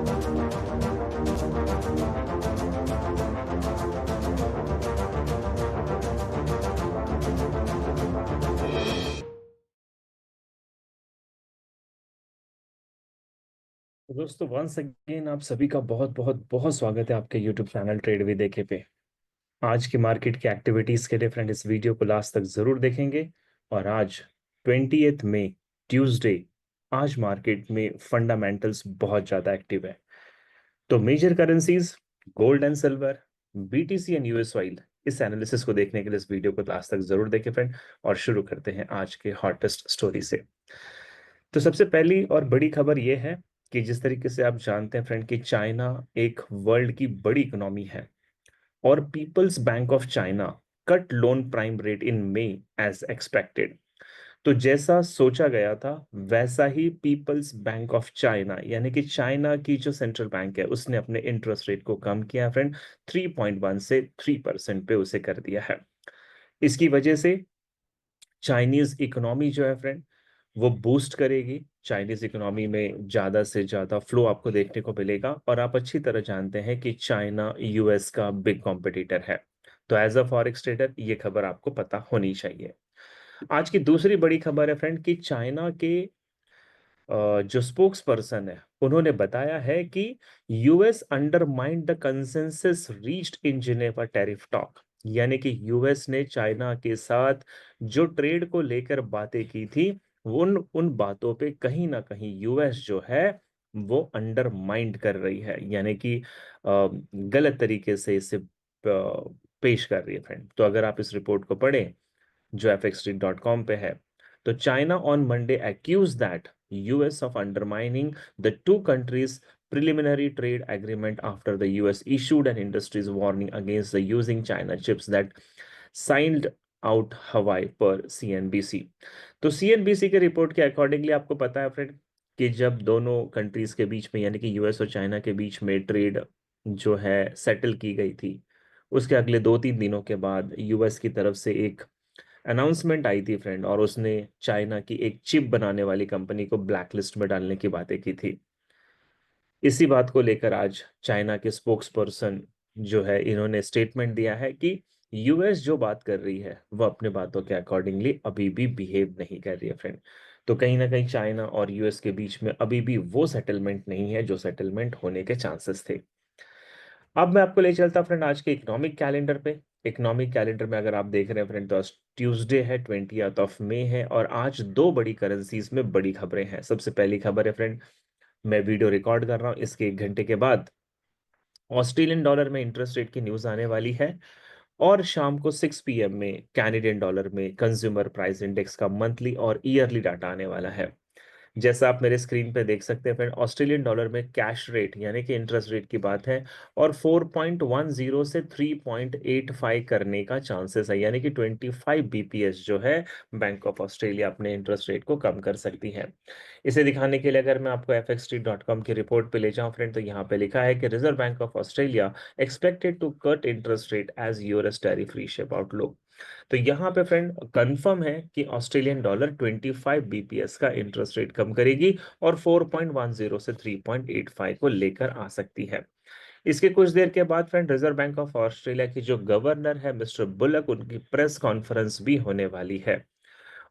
तो दोस्तों once again आप सभी का बहुत बहुत बहुत स्वागत है आपके यूट्यूब चैनल ट्रेड विद एके पे। आज की मार्केट की एक्टिविटीज के लिए फ्रेंड इस वीडियो को लास्ट तक जरूर देखेंगे। और आज 20 मई ट्यूसडे, आज मार्केट में फंडामेंटल्स बहुत ज्यादा एक्टिव है। तो major currencies, gold and silver, BTC and US oil, इस एनालिसिस को देखने के लिए इस वीडियो को लास्ट तक जरूर देखें फ्रेंड। और शुरू करते हैं आज के हॉटेस्ट स्टोरी से। तो सबसे पहली और बड़ी खबर यह है कि जिस तरीके से आप जानते हैं फ्रेंड कि चाइना एक वर्ल्ड की बड़ी इकोनॉमी है, और People's Bank of China cut loan prime rate in May as expected. तो जैसा सोचा गया था वैसा ही पीपल्स बैंक ऑफ चाइना यानी कि चाइना की जो सेंट्रल बैंक है उसने अपने इंटरेस्ट रेट को कम किया फ्रेंड, 3.1 से 3% पे उसे कर दिया है। इसकी वजह से चाइनीज इकोनॉमी जो है फ्रेंड वो बूस्ट करेगी। चाइनीज इकोनॉमी में ज्यादा से ज्यादा फ्लो आपको देखने को मिलेगा, और आप अच्छी तरह जानते हैं कि चाइना यूएस का बिग कॉम्पिटिटर है। तो एज अ फॉरेक्स ट्रेडर ये खबर आपको पता होनी चाहिए। आज की दूसरी बड़ी खबर है फ्रेंड कि चाइना के जो स्पोक्स पर्सन है उन्होंने बताया है कि US undermined the consensus reached in Geneva tariff talk. यानी कि यूएस ने चाइना के साथ जो ट्रेड को लेकर बातें की थी, उन उन बातों पे कहीं ना कहीं यूएस जो है वो अंडरमाइंड कर रही है, यानी कि गलत तरीके से इसे पेश कर रही है फ्रेंड। तो अगर आप इस रिपोर्ट को पढ़ें जो fxstreet.com पे है, तो China on Monday accused that US of undermining the two countries preliminary trade agreement after the US issued an industries warning against the using China chips that signed out Hawaii पर CNBC। तो CNBC के report के accordingly आपको पता है friend कि जब दोनों कंट्रीज के बीच में यानी कि यूएस और चाइना के बीच में ट्रेड जो है सेटल की गई थी, उसके अगले 2-3 दिनों के बाद यूएस की तरफ से एक अनाउंसमेंट आई थी फ्रेंड, और उसने चाइना की एक चिप बनाने वाली कंपनी को ब्लैक लिस्ट में डालने की बातें की थी। इसी बात को लेकर आज चाइना के स्पोक्स पर्सन जो है इन्होंने स्टेटमेंट दिया है कि यूएस जो बात कर रही है वो अपने बातों के अकॉर्डिंगली अभी भी बिहेव नहीं कर रही है फ्रेंड। तो कहीं ना कहीं चाइना और यूएस के बीच में अभी भी वो सेटलमेंट नहीं है जो सेटलमेंट होने के चांसेस थे। अब मैं आपको ले चलता फ्रेंड आज के इकोनॉमिक कैलेंडर पे। इकोनॉमिक कैलेंडर में अगर आप देख रहे हैं फ्रेंड तो आज ट्यूसडे है, 20 मई है, और आज दो बड़ी करेंसीज में बड़ी खबरें हैं। सबसे पहली खबर है फ्रेंड, मैं वीडियो रिकॉर्ड कर रहा हूँ इसके 1 घंटे के बाद ऑस्ट्रेलियन डॉलर में इंटरेस्ट रेट की न्यूज आने वाली है। और शाम को 6 PM में कैनेडियन डॉलर में कंज्यूमर प्राइस इंडेक्स का मंथली और ईयरली डाटा आने वाला है। जैसा आप मेरे स्क्रीन पे देख सकते हैं फ्रेंड, ऑस्ट्रेलियन डॉलर में कैश रेट यानी कि इंटरेस्ट रेट की बात है, और 4.10 से 3.85 करने का चांसेस है, यानी कि 25 बीपीएस जो है बैंक ऑफ ऑस्ट्रेलिया अपने इंटरेस्ट रेट को कम कर सकती है। इसे दिखाने के लिए अगर मैं आपको fxstreet.com की रिपोर्ट पे ले जाऊं फ्रेंड, तो यहाँ पे लिखा है कि Reserve Bank of Australia expected to cut interest rate as US tariff reshape outlook. तो यहाँ पे फ्रेंड कंफर्म है कि ऑस्ट्रेलियन डॉलर 25 बीपीएस का इंटरेस्ट रेट कम करेगी और 4.10 से 3.85 को लेकर आ सकती है। इसके कुछ देर के बाद friend reserve Bank of Australia की जो गवर्नर है मिस्टर बुलक, उनकी प्रेस कॉन्फ्रेंस भी होने वाली है,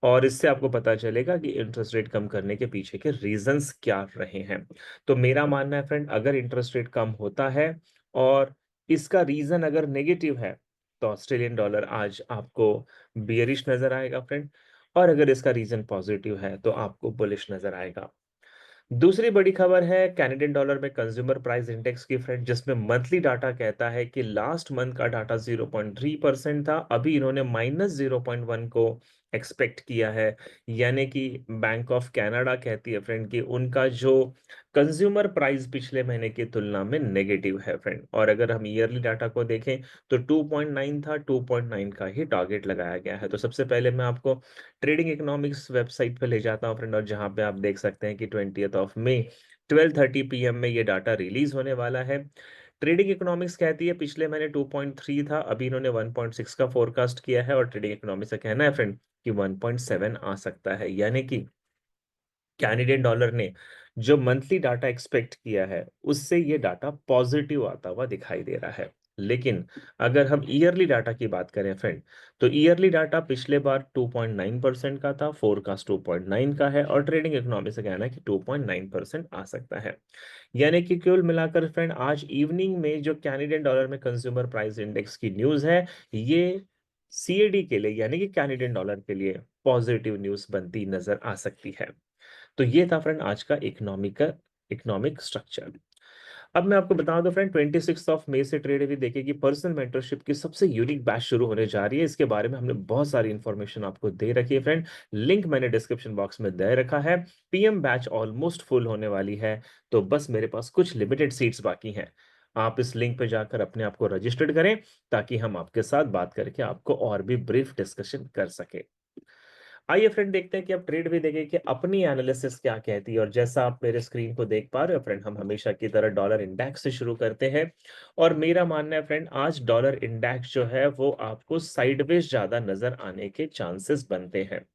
और इससे आपको पता चलेगा कि इंटरेस्ट रेट कम करने के पीछे के रीजंस क्या रहे हैं। तो मेरा मानना है फ्रेंड, अगर इंटरेस्ट रेट कम होता है और इसका रीजन अगर नेगेटिव है तो ऑस्ट्रेलियन डॉलर आज आपको बियरिश नजर आएगा फ्रेंड, और अगर इसका रीजन पॉजिटिव है तो आपको बुलिश नजर आएगा। दूसरी बड़ी खबर है कैनेडियन डॉलर में कंज्यूमर प्राइस इंडेक्स की फ्रेंड, जिसमें मंथली डाटा कहता है कि लास्ट मंथ का डाटा 0.3% था, अभी इन्होंने -0.1 को एक्सपेक्ट किया है। यानी कि बैंक ऑफ कनाडा कहती है फ्रेंड कि उनका जो कंज्यूमर प्राइस पिछले महीने की तुलना में नेगेटिव है फ्रेंड। और अगर हम ईयरली डाटा को देखें तो 2.9 था, 2.9 का ही टारगेट लगाया गया है। तो सबसे पहले मैं आपको ट्रेडिंग इकोनॉमिक्स वेबसाइट पे ले जाता हूँ फ्रेंड, और जहाँ पे आप देख सकते हैं कि 20 मई 12:30 PM में ये डाटा रिलीज होने वाला है। ट्रेडिंग इकोनॉमिक्स कहती है पिछले महीने 2.3 था, अभी इन्होंने 1.6 का फोरकास्ट किया है, और ट्रेडिंग इकोनॉमिक्स का कहना है फ्रेंड कि 1.7 आ सकता है। यानी कि कैनेडियन डॉलर ने जो मंथली डाटा एक्सपेक्ट किया है उससे ये डाटा पॉजिटिव आता हुआ दिखाई दे रहा है। लेकिन अगर हम ईयरली डाटा की बात करें फ्रेंड, तो ईयरली डाटा पिछले बार 2.9% का था, फोरकास्ट 2.9 का है, और ट्रेडिंग इकोनॉमी से कहना है कि 2.9% आ सकता है। यानी कि कुल मिलाकर फ्रेंड आज इवनिंग में जो कैनेडियन डॉलर में कंज्यूमर प्राइस इंडेक्स की न्यूज है, ये सीएडी के लिए यानी कि कैनेडियन डॉलर के लिए पॉजिटिव न्यूज बनती नजर आ सकती है। तो ये था फ्रेंड आज का इकोनॉमिक स्ट्रक्चर। अब मैं आपको बता दूं फ्रेंड, 26 मई से ट्रेड भी देखेगी पर्सनल मेंटरशिप की सबसे यूनिक बैच शुरू होने जा रही है। इसके बारे में हमने बहुत सारी इंफॉर्मेशन आपको दे रखी है फ्रेंड, लिंक मैंने डिस्क्रिप्शन बॉक्स में दे रखा है। पीएम बैच ऑलमोस्ट फुल होने वाली है, तो बस मेरे पास कुछ लिमिटेड सीट्स बाकी हैं। आप इस लिंक पे जाकर अपने आप को रजिस्टर्ड करें, ताकि हम आपके साथ बात करके आपको और भी ब्रीफ डिस्कशन कर सके। आइए फ्रेंड देखते हैं कि अब ट्रेड भी देखें कि अपनी एनालिसिस क्या कहती है। और जैसा आप मेरे स्क्रीन को देख पा रहे हो फ्रेंड, हम हमेशा की तरह डॉलर इंडेक्स से शुरू करते हैं। और मेरा मानना है फ्रेंड, आज डॉलर इंडेक्स जो है वो आपको साइडवेज ज्यादा नजर आने के चांसेस बनते हैं।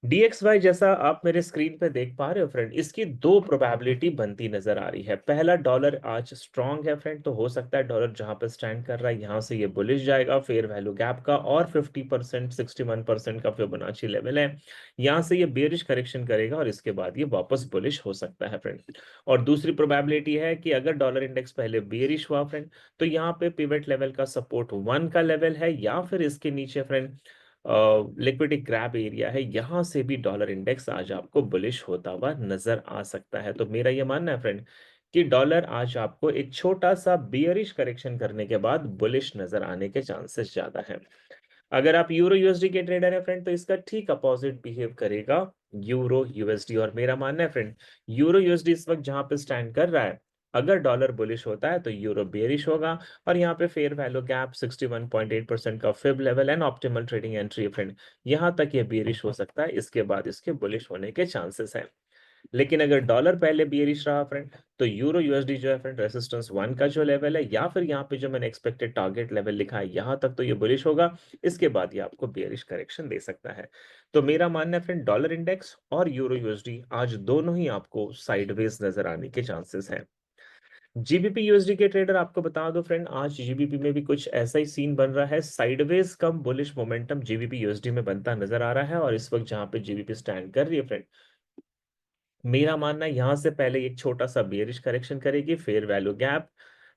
DXY जैसा आप मेरे स्क्रीन पे देख पा रहे हो फ्रेंड, इसकी दो प्रोबेबिलिटी बनती नजर आ रही है। पहला, डॉलर आज स्ट्रांग है फ्रेंड, तो हो सकता है डॉलर जहां पे स्टैंड कर रहा है यहां से ये बुलिश जाएगा फेयर वैल्यू गैप का, और 50% 61% का फिबोनाची लेवल है, यहां से ये बेरिश करेक्शन करेगा और इसके बाद ये वापस बुलिश हो सकता है फ्रेंड। और दूसरी प्रोबेबिलिटी है कि अगर डॉलर इंडेक्स पहले बेरिश हुआ फ्रेंड, तो यहाँ पे पिवट लेवल का सपोर्ट 1 का लेवल है, या फिर इसके नीचे फ्रेंड लिक्विडिटी ग्रैब एरिया है, यहां से भी डॉलर इंडेक्स आज आपको बुलिश होता हुआ नजर आ सकता है। तो मेरा यह मानना है फ्रेंड कि डॉलर आज आपको एक छोटा सा बियरिश करेक्शन करने के बाद बुलिश नजर आने के चांसेस ज्यादा है। अगर आप यूरो यूएसडी के ट्रेडर है फ्रेंड, तो इसका ठीक अपोजिट बिहेव करेगा यूरो यूएसडी। और मेरा मानना है फ्रेंड, यूरो यूएसडी इस वक्त जहां पे स्टैंड कर रहा है, अगर डॉलर बुलिश होता है तो यूरो बेरिश होगा। और यहाँ पे फेयर वैल्यू गैप 61.8% का fib level and optimal trading entry friend, यहाँ तक ये बेरिश हो सकता है, इसके बाद इसके बुलिश होने के चांसेस हैं। लेकिन अगर डॉलर पहले बियरिश रहा फ्रेंड, तो यूरो यूएसडी जो है फ्रेंड, रेजिस्टेंस 1 का जो लेवल है, या फिर यहाँ पे जो मैंने एक्सपेक्टेड टारगेट लेवल लिखा है, यहां तक तो ये बुलिश होगा, इसके बाद ये आपको बियरिश करेक्शन दे सकता है। तो मेरा मानना है फ्रेंड, डॉलर इंडेक्स और यूरो यूएसडी आज दोनों ही आपको साइडवेज नजर आने के चांसेस हैं। जीबीपी यूएसडी के ट्रेडर आपको बता दो फ्रेंड, आज जीबीपी में भी कुछ ऐसा ही सीन बन रहा है, साइडवेज कम बुलिश मोमेंटम जीबीपी यूएसडी में बनता नजर आ रहा है। और इस वक्त जहां पे जीबीपी स्टैंड कर रही है फ्रेंड, मेरा मानना है यहां से पहले एक छोटा सा बेयरिश करेक्शन करेगी, फेयर वैल्यू गैप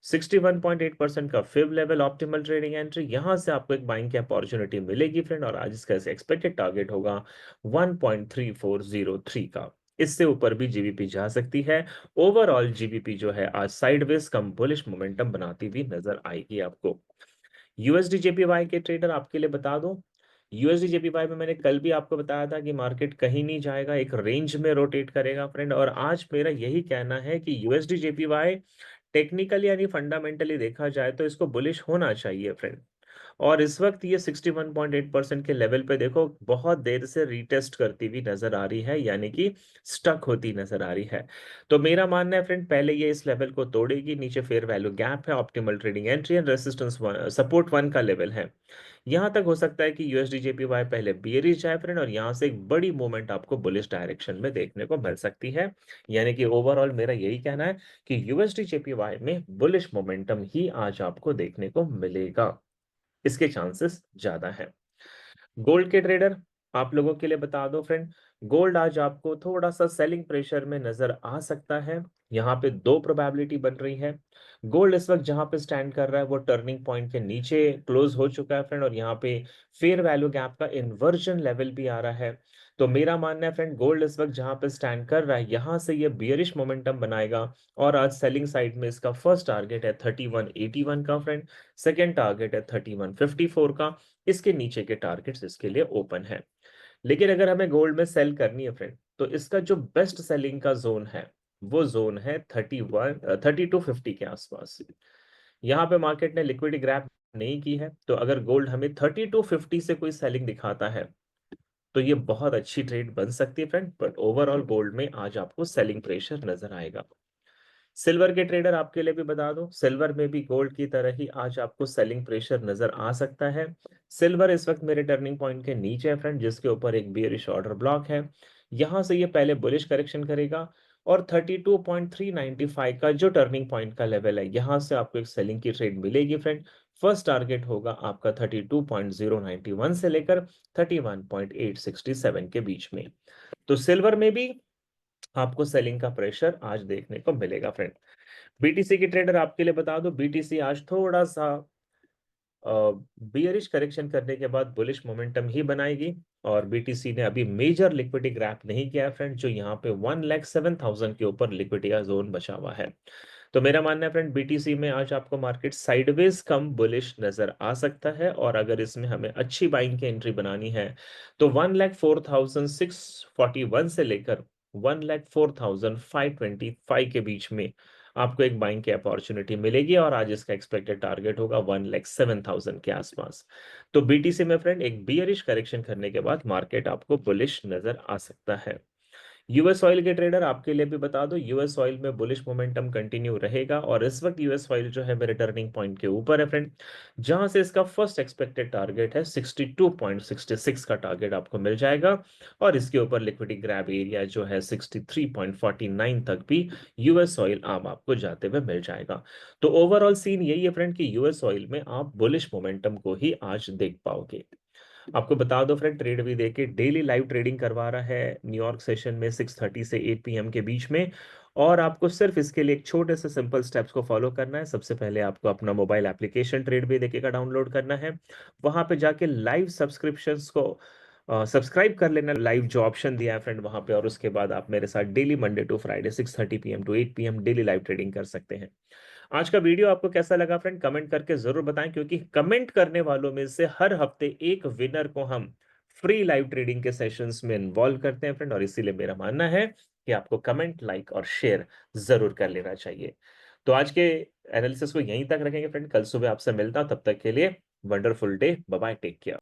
61.8% का fib level optimal trading entry, यहां से आपको एक बाइंग की अपॉर्चुनिटी मिलेगी फ्रेंड। और आज इसका एक्सपेक्टेड टारगेट होगा 1.3403 का, इससे ऊपर भी जीबीपी जा सकती है। ओवरऑल जीबीपी जो है आज साइडवेज कम बुलिश मोमेंटम बनाती हुई नजर आएगी आपको। यूएसडी जेपीवाई के ट्रेडर आपके लिए बता दूं, यूएसडी जेपीवाई में मैंने कल भी आपको बताया था कि मार्केट कहीं नहीं जाएगा, एक रेंज में रोटेट करेगा फ्रेंड। और आज मेरा यही कहना है कि यूएसडी जेपीवाई टेक्निकली यानी फंडामेंटली देखा जाए तो इसको बुलिश होना चाहिए फ्रेंड। और इस वक्त ये 61.8% के लेवल पे देखो बहुत देर से रीटेस्ट करती हुई नजर आ रही है, यानी कि स्टक होती नजर आ रही है। तो मेरा मानना है फ्रेंड, पहले ये इस लेवल को तोड़ेगी, नीचे फेयर वैल्यू गैप है, optimal trading entry and resistance support 1 का लेवल है। यहां तक हो सकता है कि यूएसडी जेपीवाई पहले बियरिश जाए फ्रेंड, और यहां से एक बड़ी मूवमेंट आपको बुलिश डायरेक्शन में देखने को मिल सकती है। यानी कि ओवरऑल मेरा यही कहना है कि यूएसडी जेपीवाई में बुलिश मोमेंटम ही आज आपको देखने को मिलेगा, इसके चांसेस ज्यादा है। गोल्ड के ट्रेडर आप लोगों के लिए बता दो फ्रेंड, गोल्ड आज आपको थोड़ा सा सेलिंग प्रेशर में नजर आ सकता है। यहाँ पे दो प्रोबेबिलिटी बन रही है। गोल्ड इस वक्त जहां पे स्टैंड कर रहा है वो टर्निंग पॉइंट के नीचे क्लोज हो चुका है फ्रेंड, और यहाँ पे फेयर वैल्यू गैप का इन्वर्जन लेवल भी आ रहा है। तो मेरा मानना है फ्रेंड, गोल्ड इस वक्त जहां पे स्टैंड कर रहा है यहां से ये बियरिश मोमेंटम बनाएगा। और आज सेलिंग साइड में इसका फर्स्ट टारगेट है 3181 का फ्रेंड, सेकेंड टारगेट है 3154 का, इसके नीचे के टारगेट्स इसके लिए ओपन है। लेकिन अगर हमें गोल्ड में सेल करनी है फ्रेंड, तो इसका जो बेस्ट सेलिंग का जोन है वो जोन है 3250 के आसपास। यहाँ पे मार्केट ने लिक्विडिटी ग्रैब नहीं की है, तो अगर गोल्ड हमें 3250 से कोई सेलिंग दिखाता है तो ये बहुत अच्छी ट्रेड बन सकती है फ्रेंड। बट ओवरऑल गोल्ड में आज आपको सेलिंग प्रेशर नजर आएगा। सिल्वर के ट्रेडर आपके लिए भी बता दूं, सिल्वर में भी गोल्ड की तरह ही आज आपको सेलिंग प्रेशर नजर आ सकता है। सिल्वर इस वक्त मेरे टर्निंग पॉइंट के नीचे है फ्रेंड, जिसके ऊपर एक बियरिश ऑर्डर ब्लॉक है। यहां से ये पहले बुलिश करेक्शन करेगा, और 32.395 का जो टर्निंग पॉइंट का लेवल है, यहां से आपको एक सेलिंग की ट्रेड मिलेगी फ्रेंड। फर्स्ट टारगेट होगा आपका 32.091 से लेकर 31.867 के बीच में। तो सिल्वर में भी आपको सेलिंग का प्रेशर आज देखने को मिलेगा फ्रेंड। बीटीसी की ट्रेडर आपके लिए बता दो, बीटीसी आज थोड़ा सा बियरिश करेक्शन करने के बाद बुलिश मोमेंटम ही बनाएगी। और बीटीसी ने अभी मेजर लिक्विडिटी ग्रैप नहीं किया है फ्रेंड, जो यहाँ पे 1,07,000 के ऊपर लिक्विडिटी का जोन बचा हुआ है। तो मेरा मानना है फ्रेंड, बीटीसी में आज आपको मार्केट साइडवेज कम बुलिश नजर आ सकता है। और अगर इसमें हमें अच्छी बाइंग की एंट्री बनानी है तो 1,04,641 से लेकर 1,04,525 के बीच में आपको एक बाइंग की अपॉर्चुनिटी मिलेगी। और आज इसका एक्सपेक्टेड टारगेट होगा 1,07,000 के आसपास। तो बीटीसी में फ्रेंड एक बियरिश करेक्शन करने के बाद मार्केट आपको बुलिश नजर आ सकता है। यूएस ऑयल के ट्रेडर आपके लिए भी बता दो, यूएस ऑयल में बुलिश मोमेंटम कंटिन्यू रहेगा। और इस वक्त यूएस ऑयल जो है मेरे टर्निंग पॉइंट के ऊपर है फ्रेंड, जहां से इसका फर्स्ट एक्सपेक्टेड टारगेट है 62.66 का टारगेट आपको मिल जाएगा। और इसके ऊपर लिक्विडिटी ग्रैब एरिया जो है 63.49 तक भी यूएस ऑयल आम आपको जाते हुए मिल जाएगा। तो ओवरऑल सीन यही है फ्रेंड कि यूएस ऑयल में आप बुलिश मोमेंटम को ही आज देख पाओगे। आपको बता दो फ्रेंड, ट्रेड भी देके डेली लाइव ट्रेडिंग करवा रहा है न्यूयॉर्क सेशन में 6:30 से 8 पीएम के बीच में। और आपको सिर्फ इसके लिए एक छोटे से सिंपल स्टेप्स को फॉलो करना है। सबसे पहले आपको अपना मोबाइल एप्लीकेशन ट्रेड भी देके का डाउनलोड करना है। वहां पे जाके लाइव सब्सक्रिप्शंस को सब्सक्राइब कर लेना, लाइव जो ऑप्शन दिया है फ्रेंड वहां पे। और उसके बाद आप मेरे साथ daily Monday to Friday 6:30 PM to 8 PM daily live trading कर सकते हैं। आज का वीडियो आपको कैसा लगा फ्रेंड, कमेंट करके जरूर बताएं, क्योंकि कमेंट करने वालों में से हर हफ्ते एक विनर को हम फ्री लाइव ट्रेडिंग के सेशंस में इन्वॉल्व करते हैं फ्रेंड। और इसीलिए मेरा मानना है कि आपको कमेंट, लाइक और शेयर जरूर कर लेना चाहिए। तो आज के एनालिसिस को यहीं तक रखेंगे फ्रेंड, कल सुबह आपसे मिलता हूं। तब तक के लिए wonderful day, bye bye, take care.